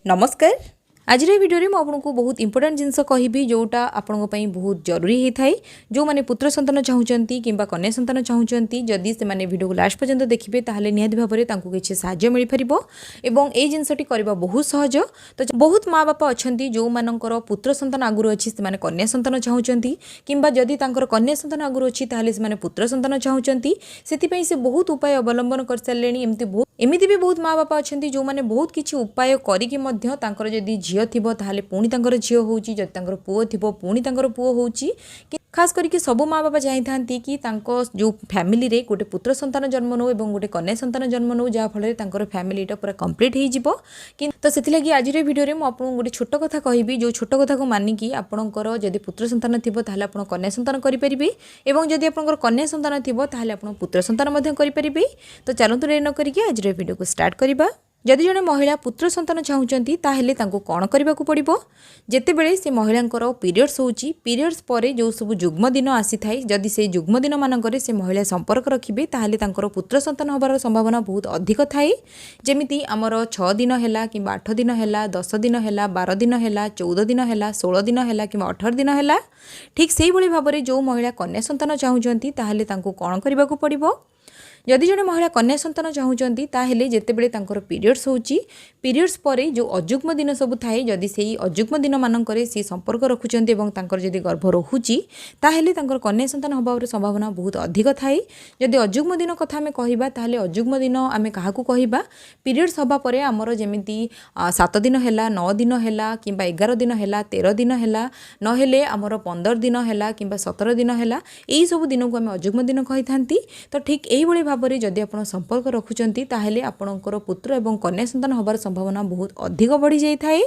नमस्कार। आज भिडियो में आपको बहुत इंपोर्टेंट जिनस कहि जोटा आपण बहुत जरूरी होता है। जो मैंने पुत्र संतान चाहूँगी कि कन्या संतान चाहूँगी जदि से भिडियो को लास्ट पर्यंत देखिए ताहले निहाती भाव में किसी साहाय्य मिल पार और ये जिनसटी करवा बहुत सहज। तो बहुत माँ बापा अच्छा जो मानकर पुत्र संतान आगुरी अच्छी से कन्या संतान चाहूँगी कि जदि कन्या संतान आगुरी अच्छी से पुत्र संतान चाहूँगी से बहुत उपाय अवलंबन कर सारे। एमती भी बहुत माँ बापा अच्छा जो मैंने बहुत किसी उपाय कर जदि झील थी ताहले पुणी झील हो पुओ थी पुणी पुओ हो। खास करके सबू माँ बापा चाहिए कि जो फैमिली रे गोटे पुत्र संतान जन्म नौ और गोटे कन्या संतान जन्म नौ जहाँफल फैमिलीटा पूरा कंप्लीट हो। तो से आज भिडियो में आपको गोटे छोट कथा कहि जो छोट कथा को मानिकी आपंकर जदि पुत्र संतान थी ताहले आप कन्या संतान करेंगे और जदि आप कन्या संतान थी ताहले आप पुत्र संतान करेंगे। तो चलतु रे न करके आज भिडियो को स्टार्ट करवा। जदि जड़े महिला पुत्र संतान चाहूँगी ताहले कौन करने को पड़ो जिते बड़े से महिला पीरियड्स होची पीरियड्स पर जो सब जुग्म दिन आसी थाए जदि से जुग्म दिन मानक से महिला संपर्क रखिए ताहले पुत्र संतान होबार संभावना बहुत अधिक थाए। जमीती आमर 6 दिन है कि 8 दिन है 10 दिन है 12 दिन है 14 दिन है 16 दिन है कि 18 दिन है ठीक से भाव में जो महिला कन्या संतान चाहूँगी ताहले कौन करने को पड़ो। जदि जड़े महिला कन्या संतान चाहूँगी ताहले जितेबले पीरियड्स होची पीरियड्स पर जो अजुग्म दिन सब थाए जदि से अजुग्म दिन मानक सी संपर्क रखुच्च जदि गर्भ रोची ताहले कन्या संतान होबार संभावना बहुत अधिक थाए। जदि अजुग्म दिन कथा आम कहवा ताहले अजुग्म दिन आम क्या कहवा पीरियड्स हवा पर आमर जमीती 7 दिन है 9 दिन है कि 11 दिन है 13 दिन है नहेले आमर 15 दिन है कि 17 दिन है यही सब दिन को आम अजुग्म दिन कही था। तो ठीक यही भाव में जदि आप संपर्क रखुच्च ताहले आपणकर पुत्र और कन्या संतान होबार संभावना बहुत अधिक बढ़ी जाए।